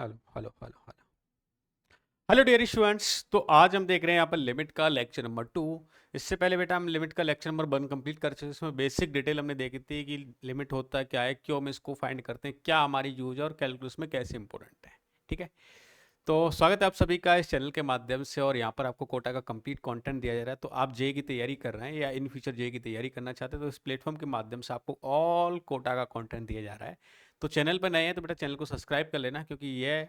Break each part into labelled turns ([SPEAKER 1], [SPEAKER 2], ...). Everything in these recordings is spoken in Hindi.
[SPEAKER 1] Hello hello hello hello hello dear students. तो आज हम देख रहे हैं यहाँ पर लिमिट का लेक्चर नंबर 2। इससे पहले बेटा हम लिमिट का लेक्चर नंबर 1 कंप्लीट कर चुके हैं। इसमें बेसिक डिटेल हमने देखी थी कि लिमिट होता है क्या है, क्यों हम इसको फाइंड करते हैं, क्या हमारी यूज है और कैलकुलस में कैसे इंपॉर्टेंट है। ठीक है, तो स्वागत है आप सभी का इस चैनल के माध्यम से। और यहाँ पर आपको कोटा का कंप्लीट कंटेंट दिया जा रहा है। तो आप जे की तैयारी कर रहे हैं या इन फ्यूचर जे की तैयारी करना चाहते हैं तो इस प्लेटफॉर्म के माध्यम से आपको ऑल कोटा का कंटेंट दिया जा रहा है। तो चैनल पर नए हैं तो बेटा चैनल को सब्सक्राइब कर लेना, क्योंकि ये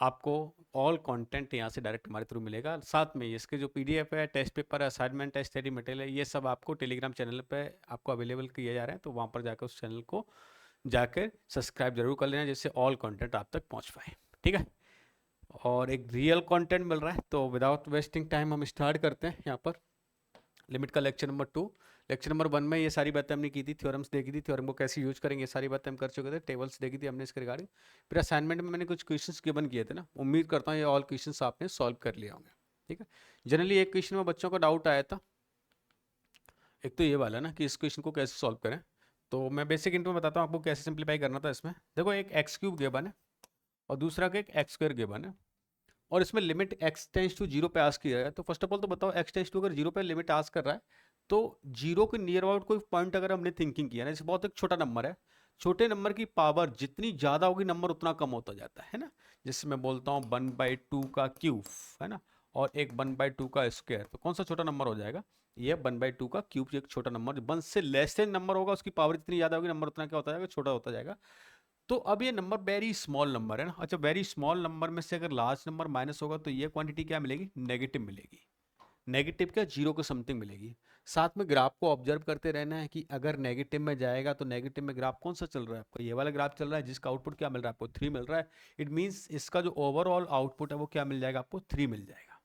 [SPEAKER 1] आपको ऑल कंटेंट यहाँ से डायरेक्ट हमारे थ्रू मिलेगा। साथ में इसके जो पीडीएफ है, टेस्ट पेपर, असाइनमेंट है, स्टडी मटेरियल है, ये सब आपको टेलीग्राम चैनल पे आपको अवेलेबल किए जा रहे हैं। तो वहाँ पर जाकर उस चैनल को जाकर सब्सक्राइब जरूर कर लेना, जिससे ऑल कंटेंट आप तक पहुँच पाए। ठीक है, और एक रियल कंटेंट मिल रहा है। तो विदाउट वेस्टिंग टाइम हम स्टार्ट करते हैं यहाँ पर लिमिट का लेक्चर नंबर 2। लेक्चर नंबर 1 में ये सारी बातें हमने की थी, थ्योरम्स देखी थी, थ्योरम को कैसे यूज करेंगे ये सारी बातें हम कर चुके थे, टेबल्स देखी थी हमने इसके रिगार्डिंग। फिर असाइनमेंट में मैंने कुछ क्वेश्चंस गिवन किए थे ना, उम्मीद करता हूँ ये ऑल क्वेश्चंस आपने सॉल्व कर लिए होंगे। ठीक है, जनरली एक क्वेश्चन में बच्चों का डाउट आया था, एक तो ये वाला ना कि इस क्वेश्चन को कैसे सॉल्व करें। तो मैं बेसिक इंट्रो में बताता हूँ आपको कैसे सिंप्लीफाई करना था। इसमें देखो, एक एक्स क्यूब गिवन है और दूसरा का एक एक्स स्क्वायर गिवन है, और इसमें limit x tends to zero पे आस्क किया है। तो फर्स्ट ऑफ ऑल तो बताओ, x टेंस टू अगर जीरो पे लिमिट आस्क कर रहा है तो जीरो के नियर अबाउट कोई पॉइंट अगर हमने थिंकिंग किया ना, जैसे बहुत एक छोटा नंबर है, छोटे नंबर की पावर जितनी ज्यादा होगी नंबर उतना कम होता जाता है ना। जैसे मैं बोलता हूँ 1/2 का क्यूब है ना, और एक 1/2 का स्क्वायर, तो कौन सा छोटा नंबर हो जाएगा? ये 1/2 का क्यूब एक छोटा नंबर, 1 से लेस देन नंबर होगा उसकी पावर जितनी ज्यादा होगी नंबर उतना क्या होता जाएगा? छोटा होता जाएगा। तो अब ये नंबर वेरी स्मॉल नंबर है ना। अच्छा, वेरी स्मॉल नंबर में से अगर लार्ज नंबर माइनस होगा तो ये क्वांटिटी क्या मिलेगी? नेगेटिव मिलेगी। नेगेटिव क्या? जीरो के समथिंग मिलेगी। साथ में ग्राफ को ऑब्जर्व करते रहना है कि अगर नेगेटिव में जाएगा तो नेगेटिव में ग्राफ कौन सा चल रहा है आपको? ये वाला ग्राफ चल रहा है, जिसका आउटपुट क्या मिल रहा है आपको? 3 मिल रहा है। इट मीन्स इसका जो ओवरऑल आउटपुट है वो क्या मिल जाएगा आपको? 3 मिल जाएगा।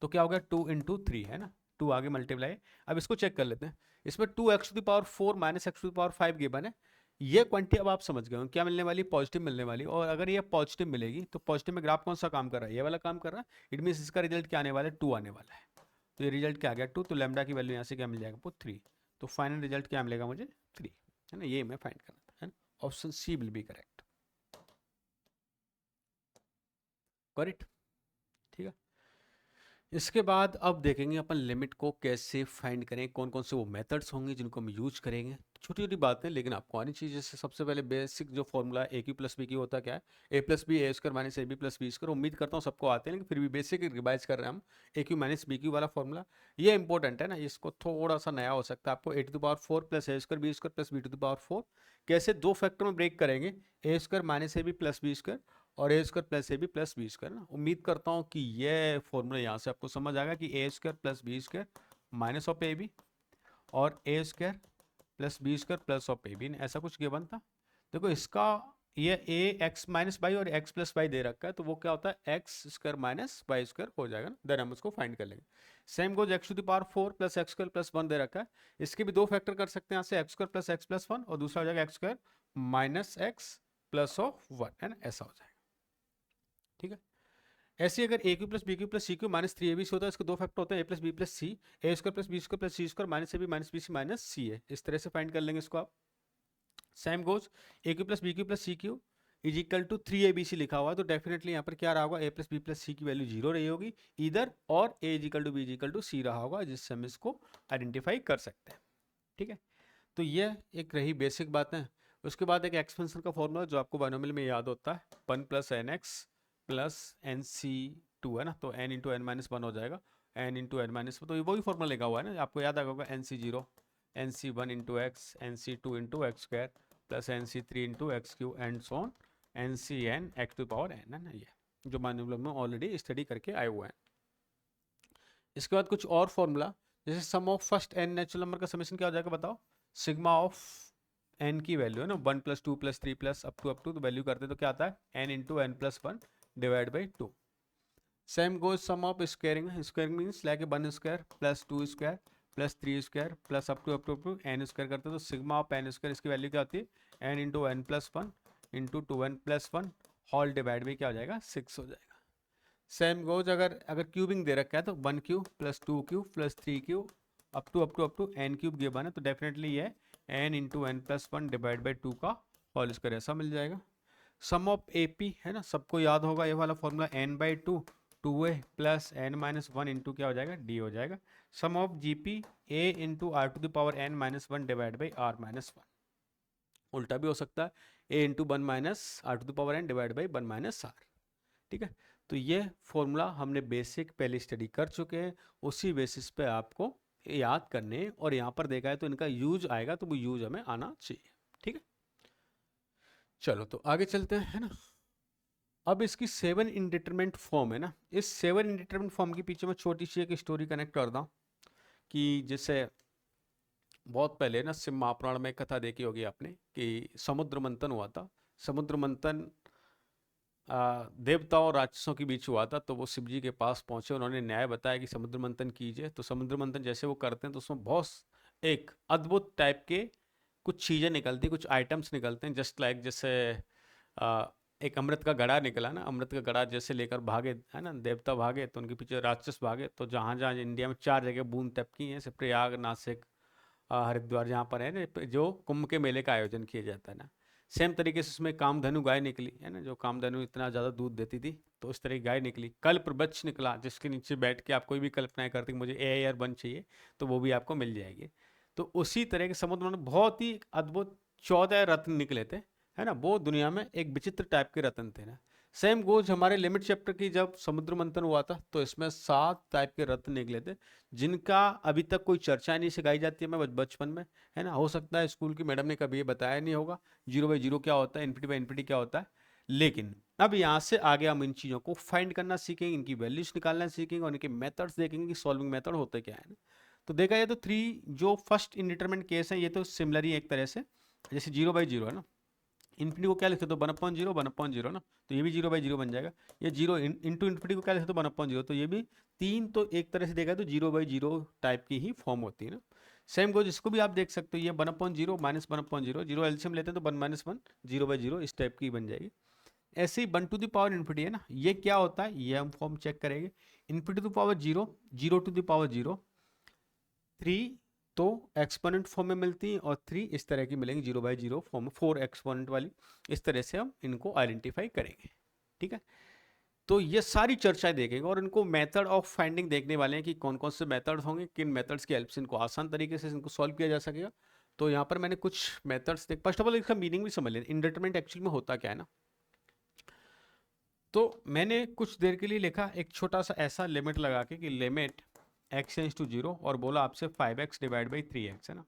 [SPEAKER 1] तो क्या हो गया? 2 × 3 है ना, 2 आगे मल्टीप्लाई। अब इसको चेक कर लेते हैं। इसमें 2x⁴ माइनस x⁴ गिवन है। ये क्वांटिटी अब आप समझ गए हो क्या मिलने वाली? पॉजिटिव मिलने वाली। और अगर ये पॉजिटिव मिलेगी तो पॉजिटिव में ग्राफ कौन सा काम कर रहा है? ये वाला काम कर रहा है। इट मीन्स इसका रिजल्ट क्या आने वाला है? 2 आने वाला है। तो ये रिजल्ट क्या आ गया? 2। तो लैम्डा की वैल्यू यहाँ से क्या मिल जाएगा आपको? 3। तो फाइनल रिजल्ट क्या मिलेगा मुझे? 3 है ना। ये मैं फाइंड करना था, है ना। Option C will be correct. Correct. ठीक है, इसके बाद अब देखेंगे अपन लिमिट को कैसे फाइंड करें, कौन कौन से वो मेथड्स होंगे जिनको हम यूज करेंगे। छोटी छोटी बातें लेकिन आपको आनी चाहिए। जैसे सबसे पहले बेसिक जो फॉर्मूला है a⁻b होता क्या है? a+b² - ab+b²। उम्मीद करता हूँ सबको आते हैं, लेकिन फिर भी बेसिक रिवाइज कर रहे हैं हम। a³ - bq वाला फॉर्मूला ये इंपॉर्टेंट है ना, इसको थोड़ा सा नया हो सकता है आपको। a⁴ + a² b² + b²। कैसे? दो फैक्टर में ब्रेक करेंगे, a² - ab+b² और a² + ab+b² ना। उम्मीद करता हूँ कि ये फॉर्मूला यहाँ से आपको समझ आएगा कि a² + b² minus of ab और a² + b² plus of ab, ऐसा कुछ गिवन था। देखो इसका ये ax - y और x + y दे रखा है, तो वो क्या होता है? x² - y² हो जाएगा ना। देन हम उसको फाइंड कर लेंगे। सेम गोज x⁴ + x² + 1 दे रखा है। इसके भी दो फैक्टर कर सकते हैं यहाँ से, x² + x + 1 और दूसरा हो जाएगा x² - x + 1 है ना, ऐसा हो जाएगा। ठीक है, ऐसे अगर a³ + b³ + c³ -3ab होता है, इसके दो फैक्टर होते हैं a + b + c, a² + b² + c² -ab - bc - c है। इस तरह से फाइंड कर लेंगे इसको आप। Same goes a³ + b³ + c³ = 3abc लिखा हुआ है, तो डेफिनेटली यहाँ पर क्या रहा होगा? a + b + c की वैल्यू 0 रही होगी इधर, और a = b = c रहा होगा, जिससे हम इसको आइडेंटिफाई कर सकते हैं। ठीक है, तो ये एक रही बेसिक बातें। उसके बाद एक एक्सपेंशन का फॉर्मूला जो आपको बाइनोमियल में याद होता है, 1 + nx + nc2 है ना। तो n × n - 1 हो जाएगा, n × n - 1, तो ये वही फॉर्मूला लिखा हुआ है ना, आपको याद आ होगा। nc0 nc1 × x nc2 × x² + nc3 × x³ and so on ncn x⁴n है ना। ये जो बाइनोमियल में ऑलरेडी स्टडी करके आए हुए हैं। इसके बाद कुछ और फॉर्मूला, जैसे sum of first n natural number का समेशन क्या हो जाएगा बताओ? सिग्मा ऑफ n की वैल्यू है ना, 1 + 2 + 3 + अप टू तो वैल्यू करते तो क्या आता है? n × n+1 / 2। Same goes sum of squaring. Squaring means like 1² + 2² + 3² + up to n² करते तो सिग्मा ऑफ n² इसकी वैल्यू क्या होती है? n × n+1 × 2n+1 whole divide में क्या हो जाएगा? 6 हो जाएगा। सेम गोज अगर क्यूबिंग दे रखा है तो 1³ + 2³ + 3³ अप टू n³ गिवन है, तो डेफिनेटली ये n × n+1 / 2 का होल स्क्वायर ऐसा मिल जाएगा। सम ऑफ ए पी है ना, सबको याद होगा ये वाला formula, n/2 2a plus n-1 into क्या हो जाएगा, d हो जाएगा। Sum of G P a into r to the power n-1 divide by r-1, उल्टा भी हो सकता है, a into 1 minus r to the power n divide by 1 minus r. ठीक है, तो ये फॉर्मूला हमने बेसिक पहले स्टडी कर चुके हैं, उसी बेसिस पे आपको याद करने, और यहाँ पर देखा है तो इनका यूज आएगा, तो वो यूज हमें आना चाहिए। ठीक है, चलो तो आगे चलते हैं, है ना। अब इसकी 7 इंडिटरमिनेट फॉर्म है ना, इस 7 इंडिटरमिनेट फॉर्म के पीछे मैं छोटी सी एक स्टोरी कनेक्ट करता हूँ, कि जैसे बहुत पहले ना शिव महापुराण में एक कथा देखी होगी आपने कि समुद्र मंथन हुआ था। समुद्र मंथन देवताओं और राक्षसों के बीच हुआ था, तो वो शिव जी के पास पहुंचे, उन्होंने न्याय बताया कि समुद्र मंथन कीजिए। तो समुद्र मंथन जैसे वो करते हैं तो उसमें बहुत एक अद्भुत टाइप के कुछ चीज़ें निकलती, कुछ आइटम्स निकलते हैं, जस्ट लाइक जैसे एक अमृत का घड़ा निकला ना, अमृत का घड़ा जैसे लेकर भागे, है ना, देवता भागे तो उनके पीछे राक्षस भागे। तो जहाँ जहाँ इंडिया में 4 जगह बूंद टपकी हैं, जैसे प्रयाग, नासिक, हरिद्वार, जहाँ पर है ना जो कुंभ के मेले का आयोजन किया जाता है ना, सेम तरीके से उसमें कामधेनु गाय निकली है ना, जो कामधेनु इतना ज़्यादा दूध देती थी, तो उस तरह की गाय निकली। कल्प वृक्ष निकला, जिसके नीचे बैठ के आप कोई भी कल्पनाएं करते कि मुझे एयर वन चाहिए, तो वो भी आपको मिल जाएगी। तो उसी तरह के समुद्र में बहुत ही अद्भुत 14 रत्न निकले थे, है ना, वो दुनिया में एक विचित्र टाइप के रत्न थे ना। सेम गोज हमारे लिमिट चैप्टर की जब समुद्र मंथन हुआ था, तो इसमें 7 टाइप के रत्न निकले थे, जिनका अभी तक कोई चर्चा नहीं सिखाई जाती है। मैं बचपन में, है ना, हो सकता है स्कूल की मैडम ने कभी ये बताया नहीं होगा, 0/0 क्या होता है, इनफिनिटी बाई इनफिनिटी क्या होता है। लेकिन अब यहाँ से आगे हम इन चीज़ों को फाइंड करना सीखेंगे, इनकी वैल्यूज निकालना सीखेंगे, और इनके मेथड्स देखेंगे कि सॉल्विंग मेथड होते क्या है ना। तो देखा जाए तो 3 जो फर्स्ट इंडिटरमिनेट केस है, ये तो सिमिलर ही एक तरह से, जैसे 0/0 है ना, इन्फिनिटी को क्या लिखते तो 1/0 1/0 ना, तो ये भी 0/0 बन जाएगा। ये 0 इंटू इन्फिनिटी को क्या लिखते तो 1/0, तो ये भी 3, तो एक तरह से देखा तो 0/0 टाइप की ही फॉर्म होती है ना। सेम गोज इसको भी आप देख सकते हो, ये 1/0 माइनस 1/0, 0 एलसीएम लेते हैं तो 1 - 1 0/0 इस टाइप की बन जाएगी। ऐसे ही 1 टू द पावर इन्फिनिटी है ना, ये क्या होता है ये हम फॉर्म चेक करेंगे। Infinity to power 0, 0 to the power 0, 3 तो एक्सपोनेंट फॉर्म में मिलती है, और 3 इस तरह की मिलेंगी 0/0 फॉर्म में, 4 एक्सपोनेंट वाली। इस तरह से हम इनको आइडेंटिफाई करेंगे। ठीक है, तो ये सारी चर्चाएं देखेंगे, और इनको मेथड ऑफ फाइंडिंग देखने वाले हैं कि कौन कौन से मेथड्स होंगे, किन मेथड्स की हेल्प से इनको आसान तरीके से इनको सॉल्व किया जा सकेगा। तो यहाँ पर मैंने कुछ मेथड्स देख, फर्स्ट ऑफ ऑल इसका मीनिंग भी समझ लें, इंडिटरमिनेट एक्चुअल में होता क्या है ना। तो मैंने कुछ देर के लिए लिखा एक छोटा सा ऐसा लिमिट लगा के कि लिमिट x टेंड्स टू 0, और बोला आपसे 5x डिवाइड बाई 3x है ना।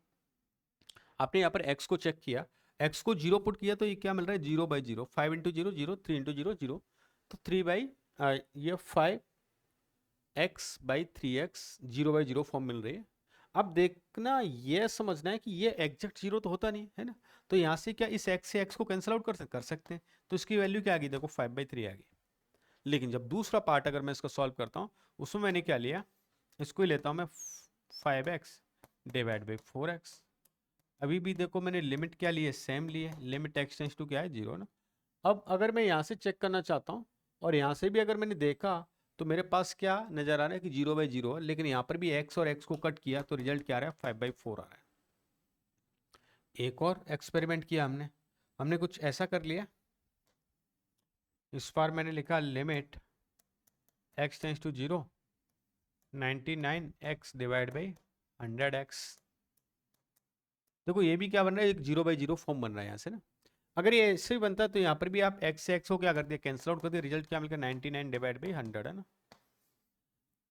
[SPEAKER 1] आपने यहाँ पर x को चेक किया, x को 0 पुट किया, तो ये क्या मिल रहा है 0/0, 5 इंटू 0 0, 3 इंटू 0 0, तो 3 ये 5x/3x 0/0 फॉर्म मिल रही है। अब देखना ये समझना है कि ये एग्जैक्ट 0 तो होता नहीं है ना, तो यहाँ से क्या इस x से x को कैंसिल आउट कर सकते हैं, तो इसकी वैल्यू क्या आ गई, देखो 5/3 आ गई। लेकिन जब दूसरा पार्ट अगर मैं इसका सॉल्व करता हूँ, उसमें मैंने क्या लिया, इसको ही लेता हूँ मैं, 5x डिवाइड बाई 4x। अभी भी देखो मैंने लिमिट क्या ली है, सेम ली है, लिमिट x टेंड्स टू क्या है 0 ना। अब अगर मैं यहाँ से चेक करना चाहता हूँ, और यहाँ से भी अगर मैंने देखा, तो मेरे पास क्या नजर आ रहा है कि 0/0 है, लेकिन यहाँ पर भी x और x को कट किया तो रिजल्ट क्या आ रहा है 5/4 आ रहा है। एक और एक्सपेरिमेंट किया हमने, हमने कुछ ऐसा कर लिया, इस बार मैंने लिखा limit x tends to 0 99x divide by 100x। देखो ये भी क्या बन रहा है, एक 0/0 फॉर्म बन रहा है यहाँ से ना। अगर ये ऐसे ही बनता है तो यहाँ पर भी आप x से x को क्या कर दिया, कैंसिल आउट कर दिया, रिजल्ट क्या मिलकर 99 डिवाइड बाई 100 है ना।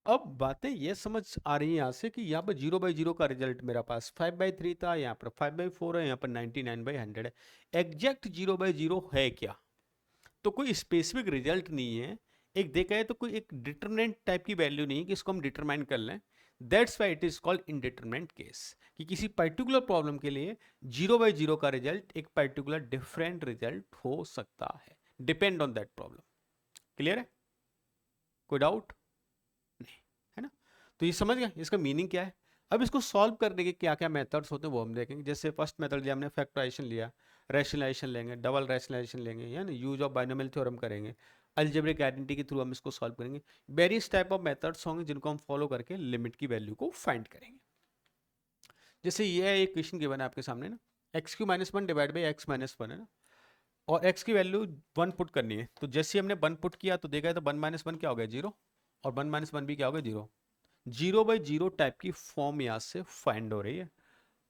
[SPEAKER 1] अब बातें ये समझ आ रही है यहाँ से कि यहाँ पर 0/0 का रिजल्ट मेरा पास 5/3 था, यहाँ पर 5/4 है, यहाँ पर 99/100 है। एग्जैक्ट 0/0 है क्या, तो कोई स्पेसिफिक रिजल्ट नहीं है। एक देखा है तो कोई एक डिटरमिनेंट टाइप की वैल्यू नहीं है कि इसको हम डिटरमाइन कर लें। That's why it is called indeterminate case, कि किसी पर्टिकुलर प्रॉब्लम के लिए 0/0 का रिजल्ट एक पर्टिकुलर डिफरेंट रिजल्ट हो सकता है, depend on that problem. Clear है, कोई डाउट नहीं, है ना। तो ये समझ गया इसका मीनिंग क्या है। अब इसको सॉल्व करने के क्या क्या मेथड्स होते हैं वो हम देखेंगे। जैसे फर्स्ट मेथड लिया हमने, फैक्टराइजेशन लिया, रैशनलाइजेशन लेंगे, डबल रैशनलाइजेशन लेंगे, या ना यूज ऑफ बाइनोमियल थ्योरम करेंगे, अलजेब्रिक आइडेंटिटी के थ्रू हम इसको सॉल्व करेंगे। वेरियस टाइप ऑफ मेथड्स होंगे जिनको हम फॉलो करके लिमिट की वैल्यू को फाइंड करेंगे। जैसे ये एक क्वेश्चन गिवन है आपके सामने ना, x³ - 1 डिवाइड बाई x - 1 है ना। और x की वैल्यू 1 पुट करनी है। तो जैसे ही हमने 1 पुट किया तो देखा है तो 1 माइनस 1 क्या हो गया 0, और 1 माइनस 1 भी क्या हो गया 0। 0/0 टाइप की फॉर्म यहाँ से फाइंड हो रही है।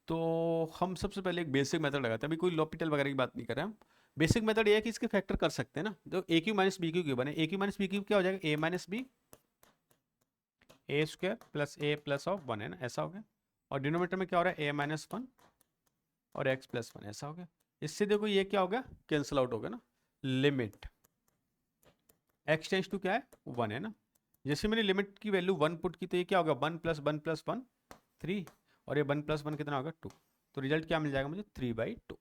[SPEAKER 1] तो हम सबसे पहले एक बेसिक मेथड लगाते हैं, अभी कोई लॉपिटल वगैरह की बात नहीं कर रहे हैं हम। बेसिक मेथड ये है कि इसके फैक्टर कर सकते हैं ना, तो a cube minus B cube cube बने, a cube minus B cube क्या हो जाएगा a minus b a square plus a plus of 1 है ना, ऐसा हो गया। और डिनोमिनेटर में क्या हो रहा है ए माइनस 1 और एक्स प्लस 1, ऐसा हो गया। इससे देखो ये क्या हो गया कैंसिल आउट हो गया ना। लिमिट एक्स टेंस टू क्या है 1 है ना। जैसे मैंने लिमिट की वैल्यू 1 पुट की तो ये क्या होगा 1 प्लस 1 प्लस 1 3, और ये 1 प्लस 1 कितना होगा 2। तो रिजल्ट क्या मिल जाएगा मुझे 3/2।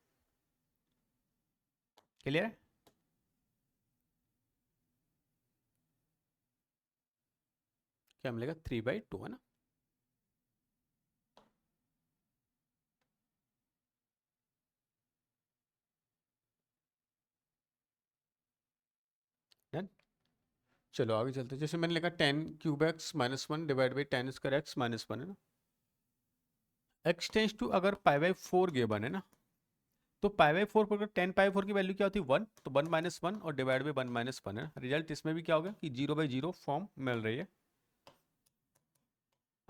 [SPEAKER 1] क्लियर है। क्या मिलेगा 3/2 है ना। डन। चलो आगे चलते हैं। जैसे मैंने लिखा 10³ x minus 1 divide by 10² x minus 1 है ना। x टेंस टू अगर π/4 गिवन है ना, तो π/4 पर अगर 10π/4 की वैल्यू क्या होती है 1, तो 1 माइनस 1 और डिवाइड बाई 1 माइनस 1 है ना। रिजल्ट इसमें भी क्या होगा कि 0/0 फॉर्म मिल रही है।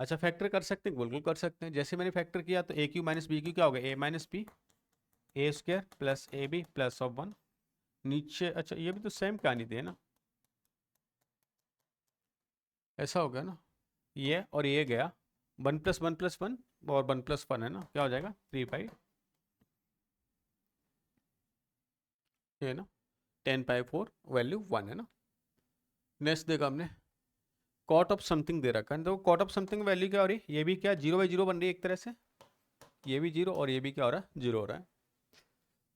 [SPEAKER 1] अच्छा फैक्टर कर सकते हैं, बिल्कुल कर सकते हैं। जैसे मैंने फैक्टर किया तो a cube minus B cube क्या होगा a minus b a square plus a b plus of 1 नीचे। अच्छा ये भी तो सेम कहानी थी है ना, ऐसा हो गया ना। ये और ये गया 1 प्लस 1 प्लस 1 और 1 प्लस 1 है ना, क्या हो जाएगा 3 ये ना 10/4 वैल्यू 1 है ना। नेक्स्ट देखा हमने कॉट ऑफ समथिंग दे रखा है, तो कॉट ऑफ समथिंग वैल्यू क्या हो रही है, ये भी क्या 0/0 बन रही है एक तरह से, ये भी 0 और ये भी क्या हो रहा है 0 हो रहा है।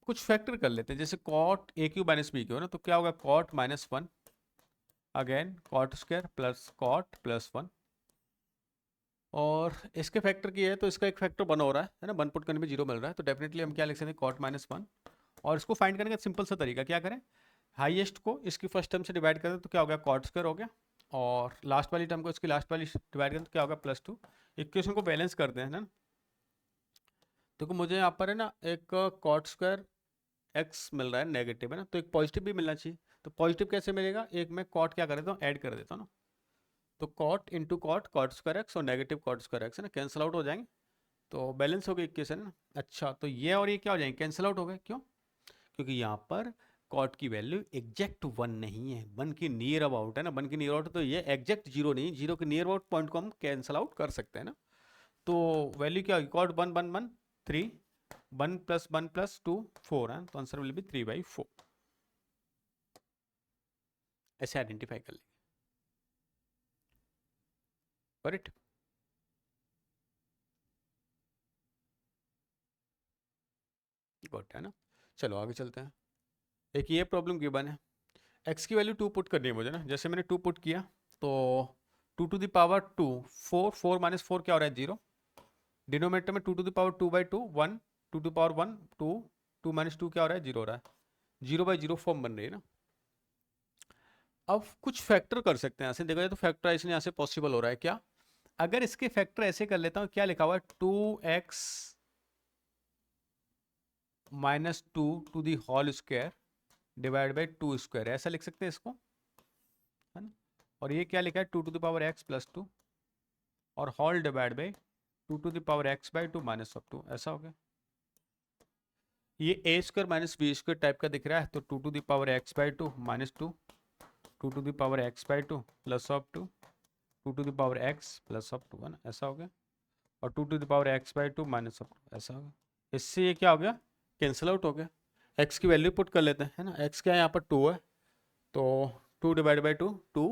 [SPEAKER 1] कुछ फैक्टर कर लेते हैं, जैसे cot A cube minus B cube है ना, तो क्या होगा cot minus 1 again cot square plus cot plus 1, और इसके फैक्टर की है तो इसका एक फैक्टर 1 हो रहा है ना, 1 पुट करने में 0 मिल रहा है, तो डेफिनेटली हम क्या लिख सकते हैं कॉट माइनस 1। और इसको फाइंड करने का सिंपल सा तरीका क्या करें, हाईएस्ट को इसकी फर्स्ट टर्म से डिवाइड करें तो क्या हो गया कॉट स्क्वायर हो गया, और लास्ट वाली टर्म को इसकी लास्ट वाली डिवाइड करें तो क्या होगा +2। इक्वेशन को बैलेंस करते हैं ना। देखो मुझे यहाँ पर है ना एक कॉट स्क्वायर एक्स मिल रहा है नेगेटिव है ना, तो एक पॉजिटिव भी मिलना चाहिए। तो पॉजिटिव कैसे मिलेगा, एक मैं कॉट क्या कर देता हूँ ऐड कर देता हूँ ना, तो cot into cot cot square x और नेगेटिव कॉट स्क्वायर एक्स है ना, कैंसिल आउट हो जाएंगे, तो बैलेंस हो गई इक्वेशन है ना। अच्छा तो ये और ये क्या हो जाएंगे कैंसिल आउट हो गए, क्यों, क्योंकि यहाँ पर कॉट की वैल्यू एग्जैक्ट 1 नहीं है, 1 की नियर अबाउट है ना, 1 की नियर अबाउट, तो ये एग्जैक्ट 0 नहीं, 0 के नियर अबाउट पॉइंट को हम कैंसिल आउट कर सकते हैं ना। तो वैल्यू क्या होगी कॉट 1 1 1 3 1 प्लस 1 प्लस 2 4 है, तो आंसर विल बी 3/4। ऐसे आइडेंटिफाई कर लेंगे, करेक्ट। गुड है ना। चलो आगे चलते हैं। एक ये प्रॉब्लम गिवन है, एक्स की वैल्यू 2 पुट करनी है मुझे ना, जैसे मैंने 2 पुट किया तो 2 to the power 2 4 4 माइनस 4 क्या हो रहा है 0, डिनोमिनेटर में 2 to the power 2/2 1 2 to the power 1 2 2 minus 2 क्या हो रहा है 0 हो रहा है, 0/0 फॉर्म बन रही है ना। अब कुछ फैक्टर कर सकते हैं, ऐसे देखा जाए तो फैक्टराइजेशन यहाँ से पॉसिबल हो रहा है क्या, अगर इसके फैक्टर ऐसे कर लेता हूँ, क्या लिखा हुआ है 2x minus 2 to the whole square divide by 2 square, ऐसा लिख सकते हैं इसको है ना। और ये क्या लिखा है 2 to the power x plus 2 और whole divide by 2 to the power x/2 minus of 2, ऐसा हो गया। ये a square minus b square type का दिख रहा है, तो 2 to the power x/2 minus 2 2 to the power x/2 plus of 2 2 to the power x plus of 2 है ना, ऐसा हो गया। और 2 to the power x/2 minus of 2, ऐसा हो गया। इससे ये क्या हो गया कैंसिल आउट हो गया। x की वैल्यू पुट कर लेते हैं है ना, x क्या है यहाँ पर 2 है, तो 2 डिवाइड बाई 2 2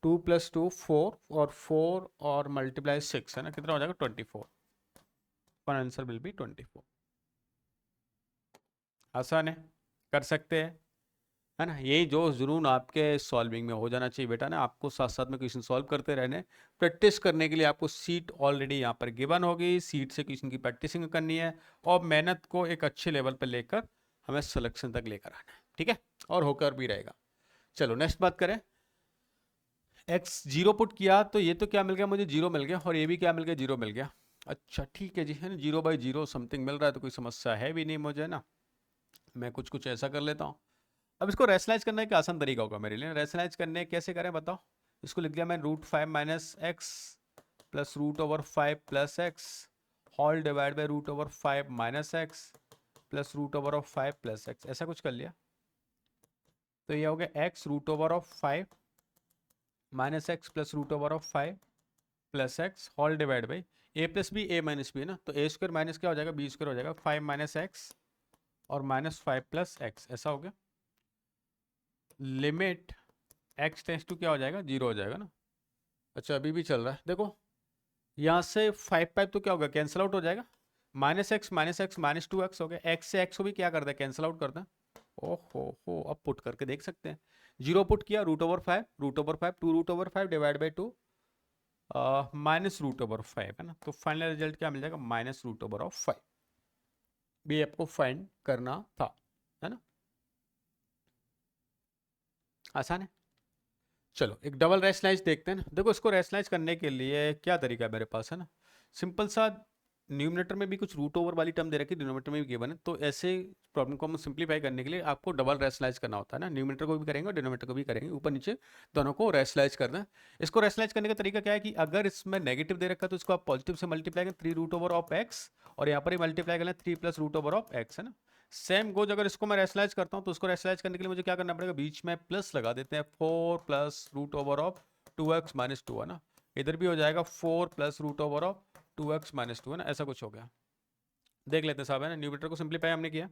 [SPEAKER 1] 2 प्लस 2 4 और 4 और मल्टीप्लाई 6 है ना, कितना हो जाएगा 24, वन आंसर विल बी 24। आसान है, कर सकते हैं है ना। यही जो जुनून आपके सॉल्विंग में हो जाना चाहिए बेटा ना, आपको साथ साथ में क्वेश्चन सॉल्व करते रहने। प्रैक्टिस करने के लिए आपको सीट ऑलरेडी यहाँ पर गिवन होगी, सीट से क्वेश्चन की प्रैक्टिसिंग करनी है और मेहनत को एक अच्छे लेवल पर लेकर हमें सिलेक्शन तक लेकर आना है, ठीक है, और होकर भी रहेगा। चलो नेक्स्ट बात करें, एक्स 0 पुट किया तो ये तो क्या मिल गया मुझे 0 मिल गया, और ये भी क्या मिल गया 0 मिल गया। अच्छा ठीक है जी, है ना 0/0 समथिंग मिल रहा है, तो कोई समस्या है भी नहीं मुझे ना। मैं कुछ कुछ ऐसा कर लेता हूँ। अब इसको रेशनलाइज करना एक आसान तरीका होगा मेरे लिए। रेशनलाइज करने कैसे करें बताओ। इसको लिख दिया मैं √5 minus x plus √5 plus x whole divide by √5 minus x plus √5 plus x, ऐसा कुछ कर लिया। तो ये हो गया x √5 minus x plus √5 plus x whole divide by A plus B A minus B है ना, तो ए स्क्वायर माइनस क्या हो जाएगा, बी स्क्वायर हो जाएगा 5 माइनस एक्स और माइनस 5 प्लस एक्स, ऐसा हो गया। लिमिट एक्स टेंस टू क्या हो जाएगा, 0 हो जाएगा ना। अच्छा अभी भी चल रहा है, देखो यहाँ से 5 तो क्या होगा, कैंसिल आउट हो जाएगा। माइनस एक्स माइनस 2x हो गया। एक्स से एक्स को भी क्या करता है, कैंसिल आउट करता है। ओहो, अब पुट करके देख सकते हैं। 0 पुट किया, √5 2√5 डिवाइड बाई 2 माइनस √5 है ना, तो फाइनल रिजल्ट क्या मिल जाएगा, -√5। भी आपको फाइंड करना था, है ना। आसान है। चलो एक डबल रैशनलाइज देखते हैं ना। देखो इसको रैशनलाइज करने के लिए क्या तरीका है मेरे पास, है ना। सिंपल सा, न्यूमिनेटर में भी कुछ √ओवर वाली टर्म दे रखी है, डिनोमिनेटर में भी गिवन है, तो ऐसे प्रॉब्लम को हम सिंप्लीफाई करने के लिए आपको डबल रैशनलाइज करना होता है ना। न्यूमिनेटर को भी करेंगे और डिनोमिनेटर को भी करेंगे, ऊपर नीचे दोनों को रैशनलाइज करना है। इसको रैशनलाइज करने का तरीका क्या है कि अगर इसमें नेगेटिव दे रखा है तो इसको आप पॉजिटिव से मल्टीप्लाई करें 3√x, और यहाँ पर ही मल्टीप्लाई करें 3 + √x, है ना। सेम गोज अगर इसको मैं रैशनलाइज करता हूँ तो उसको रैशनलाइज करने के लिए मुझे क्या करना पड़ेगा, बीच में प्लस लगा देते हैं, 4 + √2x माइनस 2, है ना। इधर भी हो जाएगा 4 + √2x माइनस 2, है ना, ऐसा कुछ हो गया। देख लेते हैं साहब, है ना। न्यूमिनेटर को सिंप्लीफाई हमने किया,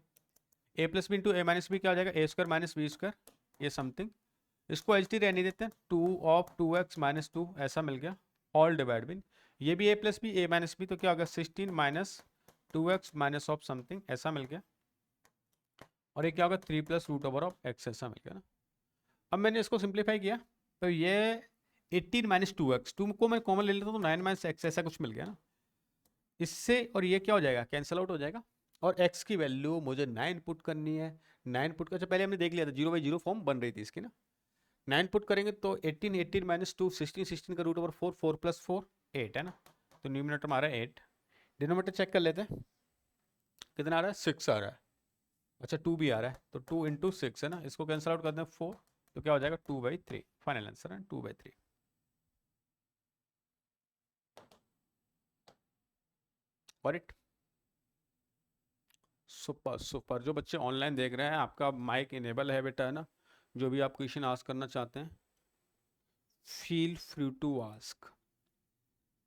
[SPEAKER 1] a + b × a - b क्या हो जाएगा, a² - b², ये समथिंग। इसको एच डी रहने देते हैं, 2 माइनस 2 ऐसा मिल गया, ऑल डिवाइड बिन ये भी a + b a - b, तो क्या होगा 16 minus 2x minus of something, ऐसा मिल गया। और ये क्या होगा 3 + √x, ऐसा मिल गया ना। अब मैंने इसको सिंप्लीफाई किया तो ये 18 माइनस 2x, 2 को मैं कॉमन ले लेता हूँ तो 9 - x ऐसा कुछ मिल गया ना। इससे और ये क्या हो जाएगा, कैंसिल आउट हो जाएगा। और x की वैल्यू मुझे 9 पुट करनी है। 9 पुट कर, पहले हमने देख लिया था 0/0 फॉर्म बन रही थी इसकी ना। 9 पुट करेंगे तो 18 माइनस 2 16, 16 का √4 4 + 4 8, है ना। तो न्यूमिनेटर में आ रहा है 8। डिनोमिनेटर चेक कर लेते हैं कितना आ रहा है, 6 आ रहा है। अच्छा 2 भी आ रहा है, तो 2 × 6 है ना, इसको कैंसिल आउट करते हैं 4, तो क्या हो जाएगा 2/3। फाइनल आंसर है 2/3। और इट सुपर सुपर। जो बच्चे ऑनलाइन देख रहे हैं आपका माइक इनेबल है बेटा, है ना। जो भी आप क्वेश्चन आस्क करना चाहते हैं, feel free to ask,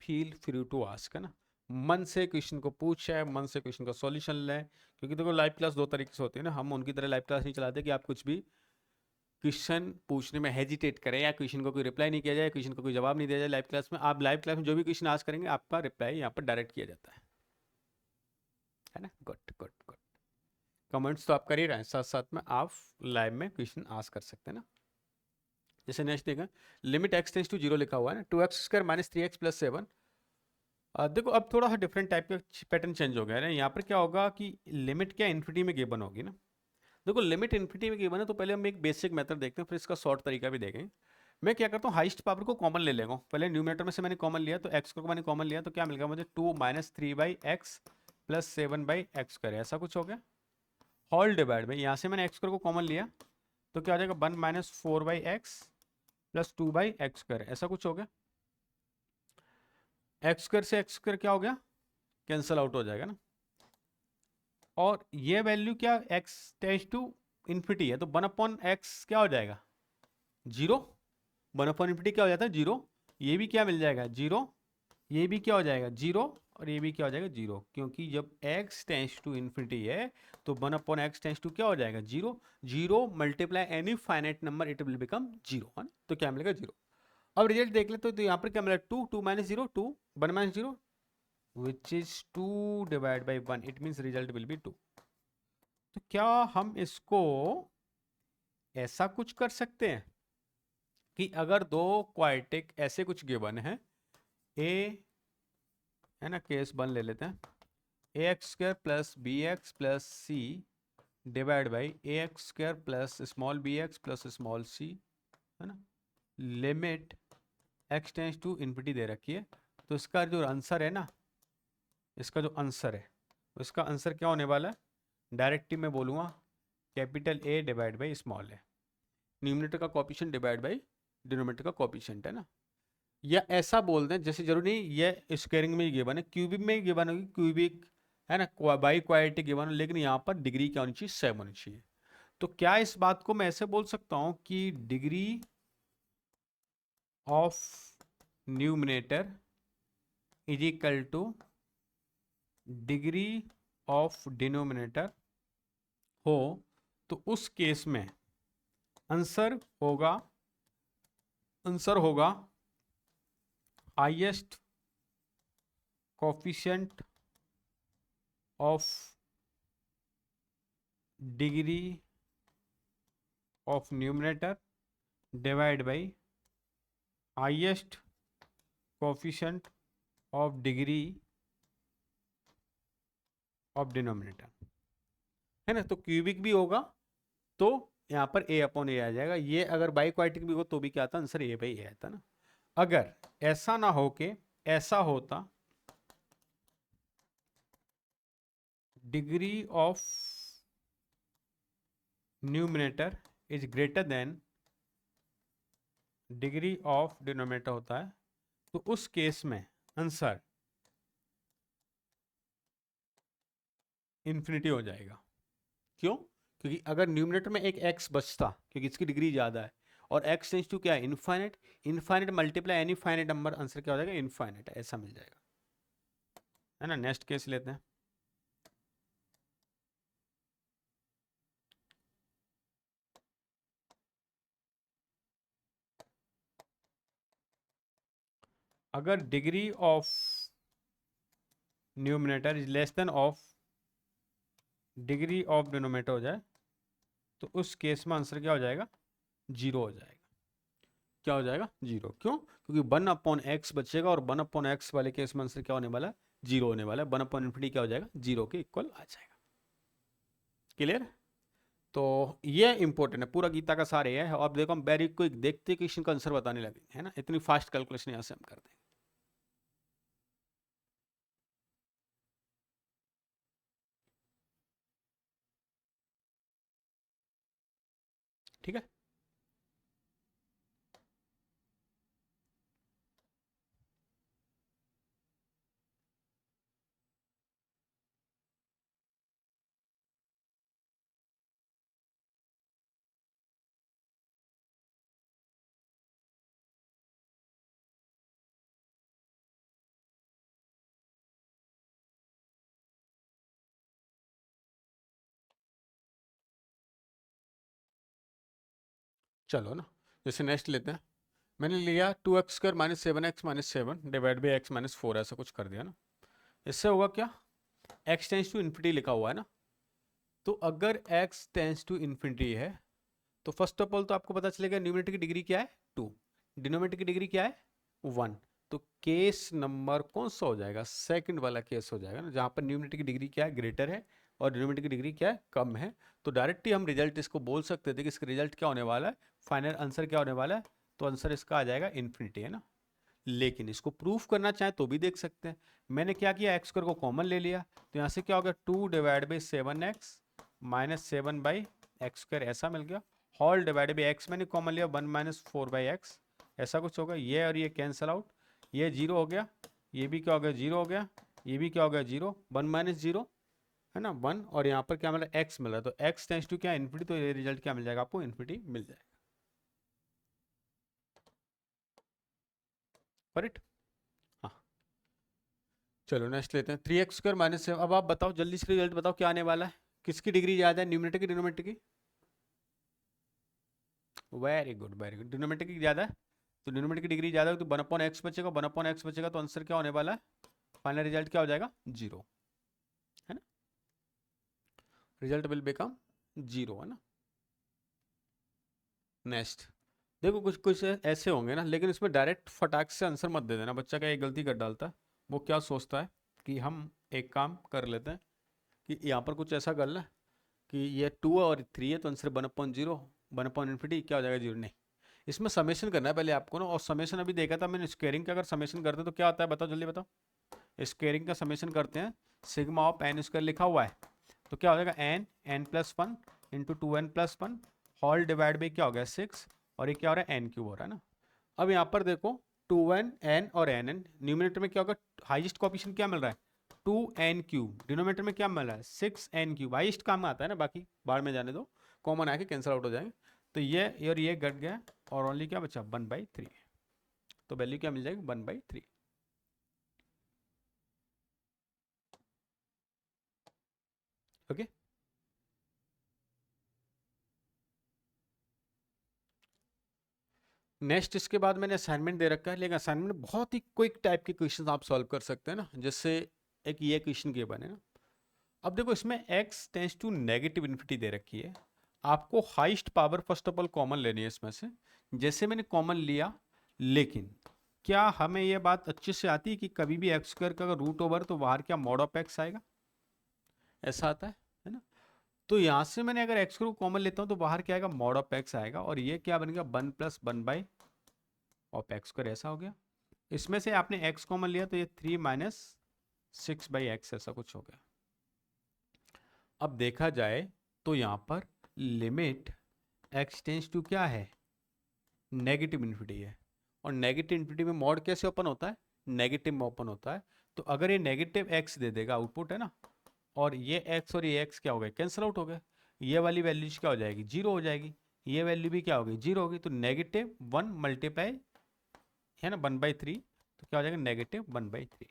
[SPEAKER 1] feel free to ask, है ना। मन से क्वेश्चन को पूछे, मन से क्वेश्चन का सॉल्यूशन लें। क्योंकि देखो लाइव क्लास दो तरीके से होती है ना, हम उनकी तरह लाइव क्लास नहीं चलाते कि आप कुछ भी क्वेश्चन पूछने में हेजिटेट करें या क्वेश्चन को कोई रिप्लाई नहीं किया जाए, क्वेश्चन को कोई जवाब नहीं दिया जाए। लाइव क्लास में आप, लाइव क्लास में जो भी क्वेश्चन आस्क करेंगे आपका रिप्लाई यहाँ पर डायरेक्ट किया जाता है ना। Good good good. कमेंट्स तो आप कर ही रहे हैं, साथ साथ में आप लाइव में क्वेश्चन आस्क कर सकते हैं ना। जैसे नेक्स्ट देखा, लिमिट x टेंस टू 0 लिखा हुआ है ना, 2x² - 3x + 7। देखो अब थोड़ा सा डिफरेंट टाइप का पैटर्न चेंज हो गया है ना। यहाँ पर क्या होगा कि लिमिट क्या इन्फिनिटी में गिवन होगी ना। देखो लिमिट इन्फिनिटी में गिवन है तो पहले हम एक बेसिक मेथड देखते हैं, फिर इसका शॉर्ट तरीका भी देखेंगे। मैं क्या करता हूँ, हाइस्ट पावर को कॉमन ले लेगा। पहले न्यूमरेटर में से मैंने कॉमन लिया, तो x को मैंने कॉमन लिया तो क्या मिल गया मुझे, 2 - 3/x + 7/x², ऐसा कुछ हो गया। होल डिवाइड में यहाँ से मैंने x को कॉमन लिया तो क्या हो जाएगा 1 - 4/x + 2/x², ऐसा कुछ हो गया। x² से x² क्या हो गया, कैंसल आउट हो जाएगा ना। और ये वैल्यू क्या, x टेंस टू इन्फिनिटी है तो 1/x क्या हो जाएगा, 0। 1/∞ क्या हो जाता है, 0। ये भी क्या मिल जाएगा, 0। ये भी क्या हो जाएगा, 0। और ये भी क्या हो जाएगा, 0, क्योंकि जब x टेंस टू इन्फिनिटी है तो 1/x टेंस टू क्या हो जाएगा, 0। 0 multiply any finite number it will become 0, है ना। तो क्या मिलेगा, 0। अब रिजल्ट देख ले तो यहाँ पर क्या मिला, 2 2 - 0 2 1 - 0 which is 2 divided by 1, it means result will be 2। तो क्या हम इसको ऐसा कुछ कर सकते हैं कि अगर दो क्वाड्रेटिक ऐसे कुछ गिवन है, ए है ना, केस 1 ले लेते हैं, ax² + bx + c divide by ax² + small bx + small c, है ना। Limit x tends to infinity दे रखी है, तो इसका जो आंसर है ना, इसका जो आंसर है उसका आंसर क्या होने वाला है, डायरेक्टली मैं बोलूँगा capital A divide by small A, numerator का कोएफिशिएंट डिवाइड बाई डिनोमिनेटर का कोएफिशिएंट है ना। या ऐसा बोल दें, जैसे जरूरी नहीं ये स्क्वायरिंग में गिवन है, क्यूबिक में गिवन होगी, क्यूबिक है ना, बाई क्वाड्रेटिक गिवन हो, लेकिन यहाँ पर डिग्री क्या होनी चाहिए, 7 होनी चाहिए। तो क्या इस बात को मैं ऐसे बोल सकता हूं कि degree of numerator is equal two degree of denominator हो, तो उस केस में आंसर होगा highest coefficient of degree of numerator divide by highest coefficient of degree of denominator, है ना। तो क्यूबिक भी होगा तो यहाँ पर a अपॉन ए आ जाएगा। ये अगर बाई क्वाड्रेटिक भी हो तो भी क्या आता, आंसर a बाई ए आता ना। अगर ऐसा ना हो के ऐसा होता, degree of numerator is greater than degree of denominator होता है, तो उस केस में आंसर इन्फिनिटी हो जाएगा। क्यों? क्योंकि अगर न्यूमरेटर में एक x बचता, क्योंकि इसकी डिग्री ज्यादा है, और x टेंड्स टू क्या है, infinite, infinite multiply any finite number, answer क्या हो जाएगा, इनफाइनाइट, ऐसा मिल जाएगा, है ना। नेक्स्ट केस लेते हैं। अगर degree of numerator is less than of degree of denominator हो जाए, तो उस केस में आंसर क्या हो जाएगा, 0 हो जाएगा। क्या हो जाएगा, 0। क्यों? क्योंकि 1/x बचेगा, और 1/x वाले केस में आंसर क्या होने वाला है, 0 होने वाला है। 1/∞ क्या हो जाएगा, 0 के इक्वल आ जाएगा। क्लियर? तो ये इंपॉर्टेंट है, पूरा गीता का सार ये है। अब देखो हम वेरी क्विक देखते क्वेश्चन का आंसर बताने लगे, है ना। इतनी फास्ट कैलकुलेशन यहाँ से हम कर देंगे। ठीक है, चलो ना, जैसे नेक्स्ट लेते हैं। मैंने लिया 2x² minus 7x minus 7 divide by x minus 4, ऐसा कुछ कर दिया ना। इससे होगा क्या, x टेंस टू इन्फिनिटी लिखा हुआ है ना, तो अगर x टेंस टू इन्फिनिटी है, तो फर्स्ट ऑफ ऑल तो आपको पता चलेगा न्यूमरेटर की डिग्री क्या है, 2, डिनोमिनेटर की डिग्री क्या है, 1। तो केस नंबर कौन सा हो जाएगा, सेकंड वाला केस हो जाएगा ना, जहां पर न्यूमरेटर की डिग्री क्या है, ग्रेटर है, और डिनोमिनेटर की डिग्री क्या है, कम है। तो डायरेक्टली हम रिजल्ट इसको बोल सकते थे कि इसका रिजल्ट क्या होने वाला है, फाइनल आंसर क्या होने वाला है, तो आंसर इसका आ जाएगा इन्फिनिटी, है ना। लेकिन इसको प्रूफ करना चाहे तो भी देख सकते हैं। मैंने क्या किया, एक्स स्क्वायर को कॉमन ले लिया, तो यहाँ से क्या हो गया, 2 divide by 7x minus 7 by x square, ऐसा मिल गया। होल डिवाइड बाई एक्स मैंने कॉमन लिया, 1 माइनस 4 बाई एक्स, ऐसा कुछ होगा। ये और ये कैंसिल आउट, ये 0 हो गया, ये भी क्या हो गया, 0 हो गया, ये भी क्या हो गया, 0, 1 माइनस 0 है ना, 1, और यहाँ पर क्या मिला, x मिला, तो x टेंस टू क्या, इन्फिनिटी, तो ये रिजल्ट क्या मिल जाएगा आपको, इन्फिनिटी मिल जाएगा। करेक्ट? हाँ, चलो नेक्स्ट लेते हैं। 3x² minus 7। अब आप बताओ जल्दी से, रिजल्ट बताओ क्या आने वाला है, किसकी डिग्री ज्यादा है, न्यूमरेटर की डिनोमिनेटर की? Very good, very good, denominator की ज्यादा है। तो डिनोमिनेटर की डिग्री ज्यादा है, तो 1/x बचेगा, 1/x बचेगा, तो आंसर क्या होने वाला है, फाइनल रिजल्ट क्या हो जाएगा, 0, है ना। रिजल्ट विल बिकम 0, है ना। नेक्स्ट देखो, कुछ कुछ ऐसे होंगे ना, लेकिन इसमें डायरेक्ट फटाक से आंसर मत दे देना। बच्चा क्या एक गलती कर डालता है, वो क्या सोचता है कि हम एक काम कर लेते हैं कि यहाँ पर कुछ ऐसा कर ले कि ये 2 और 3 है, तो आंसर 1/0, 1/∞ क्या हो जाएगा, 0। नहीं, इसमें समेशन करना है पहले आपको ना, और समेशन अभी देखा था मैंने, स्क्वायरिंग का अगर समेशन करते हैं तो क्या होता है, बताओ जल्दी बताओ। स्क्वायरिंग का समेशन करते हैं, सिग्मा ऑफ n स्क्वायर लिखा हुआ है, तो क्या हो जाएगा, n n+1 into 2n+1 whole divide by क्या हो गया 6, और ये क्या हो रहा है n³ हो रहा है ना। अब यहाँ पर देखो 2n n और nn, न्यूमिनेटर में क्या होगा, हाईएस्ट कोएफिशिएंट क्या मिल रहा है 2n³, डिनोमिनेटर में क्या मिल रहा है 6n³, हाईएस्ट काम आता है ना, बाकी बाहर में जाने दो, कॉमन आके कैंसिल आउट हो जाएंगे। तो ये और ये घट गया और ओनली क्या बचा 1/3, तो वैल्यू क्या मिल जाएगी 1/3। ओके, नेक्स्ट इसके बाद मैंने असाइनमेंट दे रखा है, लेकिन असाइनमेंट में बहुत ही क्विक टाइप के क्वेश्चन आप सॉल्व कर सकते हैं ना, जैसे एक ये क्वेश्चन के बने ना। अब देखो इसमें x tends to negative infinity दे रखी है, आपको highest power first of all common लेनी है इसमें से, जैसे मैंने कॉमन लिया, लेकिन क्या हमें यह बात अच्छे से आती है कि कभी भी x² का अगर रूट ओवर तो बाहर क्या मॉड ऑफ x आएगा, ऐसा आता है ना। तो यहां से मैंने अगर x को कॉमन लेता हूं तो बाहर क्या आएगा मॉड ऑफ x आएगा, और ये क्या बन गया 1+1 ऑफ x², ऐसा हो गया। इसमें से आपने x कॉमन लिया तो ये 3 - 6/x ऐसा कुछ हो गया। अब देखा जाए तो यहां पर लिमिट x टेंस टू क्या है नेगेटिव इन्फिनिटी है, और नेगेटिव इन्फिनिटी में मॉड कैसे ओपन होता है, नेगेटिव में ओपन होता है। तो अगर ये नेगेटिव x दे देगा, आउटपुट है ना, और ये x और ये x क्या हो गए कैंसिल आउट हो गए, ये वाली वैल्यूज क्या हो जाएगी 0 हो जाएगी, ये वैल्यू भी क्या होगी 0 होगी, तो -1 मल्टीप्लाई है ना 1/3, तो क्या हो जाएगा -1/3।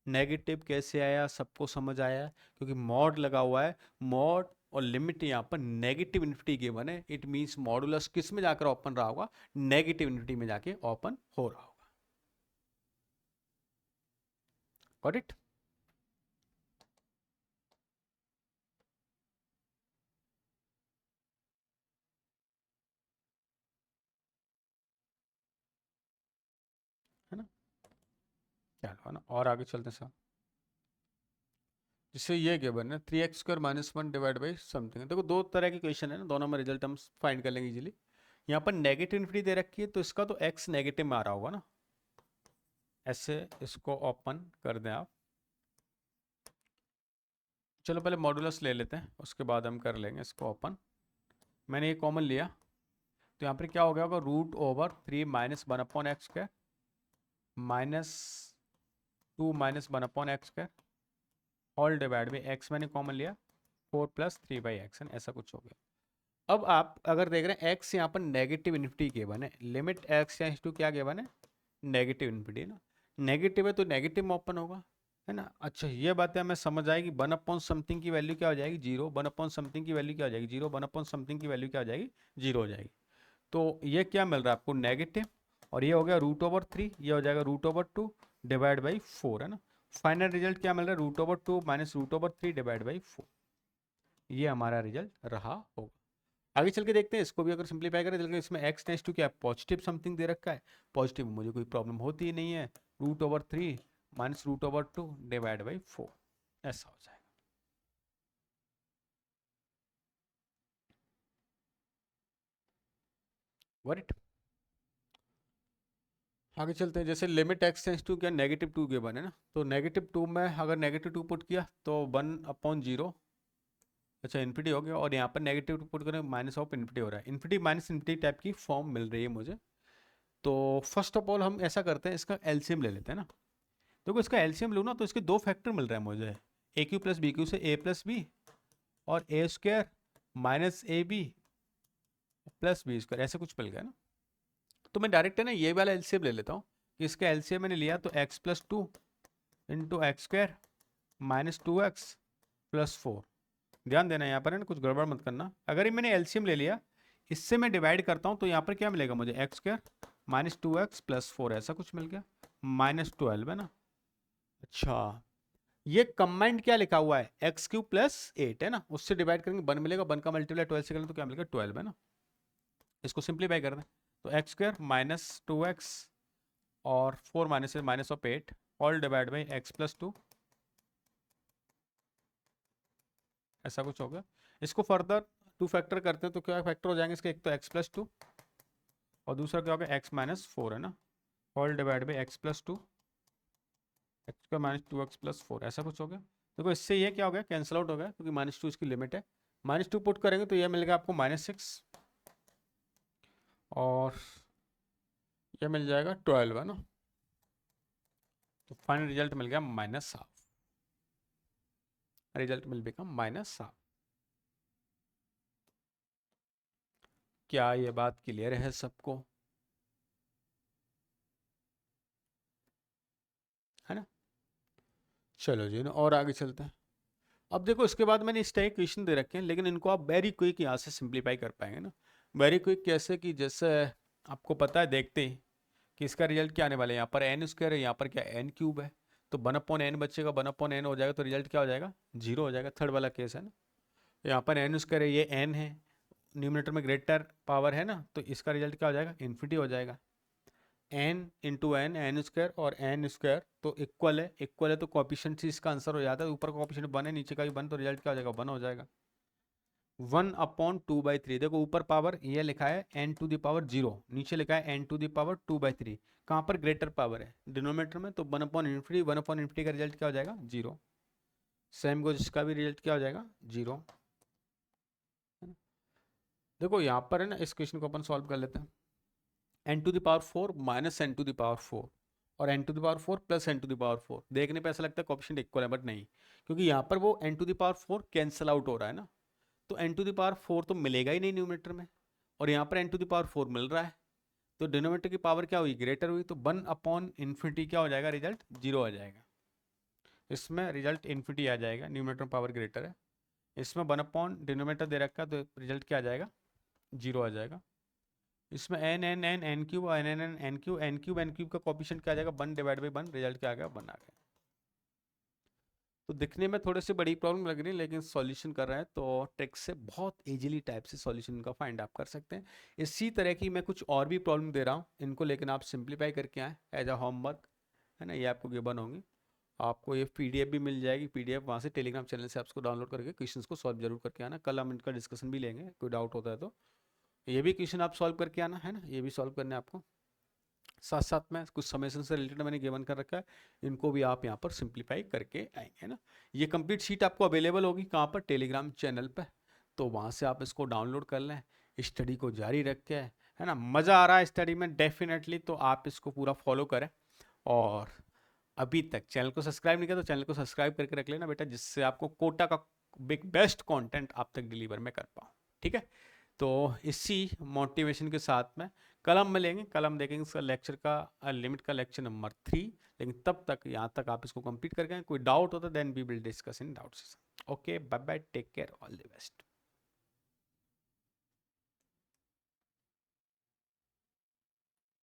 [SPEAKER 1] नेगेटिव कैसे आया सबको समझ आया, क्योंकि मॉड लगा हुआ है, मॉड और लिमिट यहाँ पर नेगेटिव इन्फिनिटी गिवन है, इट मींस मॉडुलस किस में जाकर ओपन रहा होगा, नेगेटिव इन्फिनिटी में जाके ओपन हो रहा होगा। Got it. है ना, चलो है ना, और आगे चलते हैं सर। जिससे ये गिवन है 3x² - 1 डिवाइड बाई समथिंग। देखो दो तरह के क्वेश्चन है ना, दोनों में रिजल्ट हम फाइंड कर लेंगे इजीली। यहाँ पर नेगेटिव इन्फिनिटी दे रखी है तो इसका तो x नेगेटिव में आ रहा होगा ना, ऐसे इसको ओपन कर दें आप। चलो पहले मॉडुलस ले लेते हैं, उसके बाद हम कर लेंगे इसको ओपन। मैंने ये कॉमन लिया तो यहाँ पर क्या हो गया होगा √3 - 1/x² -2 - 1/x² all divide by x मैंने कॉमन लिया 4 + 3/x, ऐसा कुछ हो गया। अब आप अगर देख रहे हैं x यहाँ पर नेगेटिव इन्फिनिटी गिवन है, लिमिट x टेंड्स टू क्या गिवन है नेगेटिव इन्फिनिटी ना, नेगेटिव है तो नेगेटिव में ओपन होगा, है ना। अच्छा ये बातें हमें समझ आएगी, 1 अपॉन समथिंग की वैल्यू क्या हो जाएगी 0, 1 अपॉन समथिंग की वैल्यू क्या हो जाएगी 0, 1 अपॉन समथिंग की वैल्यू क्या हो जाएगी 0 हो जाएगी। तो ये क्या मिल रहा है आपको नेगेटिव, और ये हो गया √3, ये हो जाएगा √2 डिवाइड बाई 4, है ना। फाइनल रिजल्ट क्या मिल रहा है √2 - √3 डिवाइड बाई 4, ये हमारा रिजल्ट रहा होगा। आगे चल के देखते हैं इसको भी, अगर सिंप्लीफाई करें तो इसमें x टेंस टू क्या है पॉजिटिव समथिंग दे रखा है, पॉजिटिव मुझे कोई प्रॉब्लम होती ही नहीं है, √3 - √2 डिवाइड बाई 4 ऐसा हो जाएगा। वॉट, आगे चलते हैं। जैसे लिमिट x टेंस टू क्या -2 गिवन है ना, तो -2 में अगर -2 पुट किया तो 1/0, अच्छा इन्फिनिटी हो गया, और यहाँ पर नेगेटिव पुट करें -∞ हो रहा है, इन्फिनिटी माइनस इन्फिनिटी टाइप की फॉर्म मिल रही है मुझे। तो फर्स्ट ऑफ ऑल हम ऐसा करते हैं, इसका एलसीएम ले लेते हैं ना। देखो इसका एलसीएम लूँ ना तो इसके दो फैक्टर मिल रहे हैं मुझे, AQ + BQ से A+B और A² - AB + B², ऐसे कुछ मिल गया ना। तो मैं डायरेक्ट है ना ये वाला एलसीएम ले लेता हूँ, कि इसका एलसीएम मैंने लिया तो x + 2 × x² - 2x + 4। ध्यान देना यहाँ पर है ना, कुछ गड़बड़ मत करना। अगर ये मैंने एलसीएम ले लिया, इससे मैं डिवाइड करता हूँ तो यहाँ पर क्या मिलेगा मुझे x² - 2x + 4 ऐसा कुछ मिल गया, -12 है ना। अच्छा ये कंबाइंड क्या लिखा हुआ है x³ + 8 है ना, उससे डिवाइड करेंगे 1 मिलेगा, 1 का मल्टीप्लाई 12 से करेंगे तो क्या मिलेगा 12 है ना। इसको सिंप्लीफाई कर दें तो x² - 2x और 4 -8 ऑल डिवाइड बाई x + 2 ऐसा कुछ हो गया। इसको फर्दर 2 फैक्टर करते हैं तो क्या फैक्टर हो जाएंगे इसके, एक तो x + 2 और दूसरा क्या होगा x - 4 है ना, all divide by x + 2 x² - 2x + 4 ऐसा कुछ हो गया। देखो इससे ये क्या हो गया कैंसिल आउट हो गया, क्योंकि -2 इसकी लिमिट है, -2 पुट करेंगे तो ये मिल गया आपको -6 और ये मिल जाएगा 12 है ना, तो फाइनल रिजल्ट मिल गया -12, रिजल्ट मिल बिकम -12। क्या ये बात क्लियर है सबको, है ना? चलो जी ना, और आगे चलते हैं। अब देखो इसके बाद मैंने इस टाइप क्वेश्चन दे रखे हैं, लेकिन इनको आप वेरी क्विक यहाँ से सिंप्लीफाई कर पाएंगे ना। वेरी क्विक कैसे, कि जैसे आपको पता है, देखते हैं कि इसका रिजल्ट क्या आने वाला है। यहाँ पर एन स्क्वायर है, यहाँ पर क्या एन क्यूब है, तो 1/n बचेगा, 1/n हो जाएगा, तो रिजल्ट क्या हो जाएगा, 0 हो जाएगा। थर्ड वाला केस है ना, यहाँ पर एन स्क्वायर है, ये एन है, न्यूमरेटर में ग्रेटर पावर है ना, तो इसका रिजल्ट क्या हो जाएगा, इन्फिनिटी हो जाएगा। N into n, n square और एन स्क्वायर तो इक्वल है, इक्वल है तो कोएफिशिएंट से इसका आंसर हो जाता है। ऊपर का कोएफिशिएंट 1 है, नीचे का भी 1, तो रिजल्ट क्या हो जाएगा, 1 हो जाएगा। 1/2/3, देखो ऊपर पावर ये लिखा है n⁻0, नीचे लिखा है n⁻2/3। कहाँ पर ग्रेटर पावर है, डिनोमिनेटर में, तो 1/∞, 1/∞ का रिजल्ट क्या हो जाएगा, 0। सेम को जिसका भी रिजल्ट क्या हो जाएगा, 0। देखो यहाँ पर है ना, इस क्वेश्चन को अपन सॉल्व कर लेते हैं। n⁻4 माइनस n⁻4 और n⁻4 प्लस n⁻4, देखने पे ऐसा लगता है कोएफिशिएंट इक्वल है, बट नहीं, क्योंकि यहाँ पर वो n⁻4 कैंसिल आउट हो रहा है ना, तो n⁻4 तो मिलेगा ही नहीं न्यूमरेटर में, और यहाँ पर n⁻4 मिल रहा है, तो डिनोमिनेटर की पावर क्या हुई, ग्रेटर हुई, तो 1/∞ क्या हो जाएगा, रिजल्ट 0 आ जाएगा। इसमें रिजल्ट इन्फिनिटी आ जाएगा, न्यूमरेटर पावर ग्रेटर है। इसमें 1 डिनोमिनेटर दे रखा है, तो रिजल्ट क्या आ जाएगा, 0 आ जाएगा। इसमें n n n n cube n n n n cube n cube n cube का कोएफिशिएंट क्या आ जाएगा, 1/1, रिजल्ट क्या आ गया, 1 आ गया। तो दिखने में थोड़ी सी बड़ी प्रॉब्लम लग रही है, लेकिन सॉल्यूशन कर रहे हैं तो ट्रिक से बहुत इजीली टाइप से सॉल्यूशन का फाइंड आप कर सकते हैं। इसी तरह की मैं कुछ और भी प्रॉब्लम दे रहा हूँ इनको, लेकिन आप सिंप्लीफाई करके आए एज अ होमवर्क, है ना, ये आपको गिवन होंगी। आपको ये पीडीएफ भी मिल जाएगी, पीडीएफ वहाँ से टेलीग्राम चैनल से आपको डाउनलोड करके क्वेश्चंस को सॉल्व जरूर करके आना। कल हम इनका डिस्कशन भी लेंगे, कोई डाउट होता है तो ये भी क्वेश्चन आप सॉल्व करके आना, है ना, ये भी सॉल्व करने आपको। साथ साथ में कुछ समेशन से रिलेटेड मैंने गिवन कर रखा है, इनको भी आप यहाँ पर सिंप्लीफाई करके आएंगे, है ना। ये कंप्लीट शीट आपको अवेलेबल होगी कहाँ पर, टेलीग्राम चैनल पर, तो वहाँ से आप इसको डाउनलोड कर लें, स्टडी को जारी रखें, है ना। मज़ा आ रहा है स्टडी में डेफिनेटली, तो आप इसको पूरा फॉलो करें। और अभी तक चैनल को सब्सक्राइब नहीं किया तो चैनल को सब्सक्राइब करके रख लेना बेटा, जिससे आपको कोटा का बिग बेस्ट कंटेंट आप तक डिलीवर मैं कर पाऊँ, ठीक है। तो इसी मोटिवेशन के साथ में कल हम मिलेंगे, कल हम देखेंगे इसका लेक्चर का लिमिट का लेक्चर नंबर 3। लेकिन तब तक यहाँ तक आप इसको कंप्लीट करके, कोई डाउट होता then we will discuss in doubt session. Okay, bye bye, take care, all the best.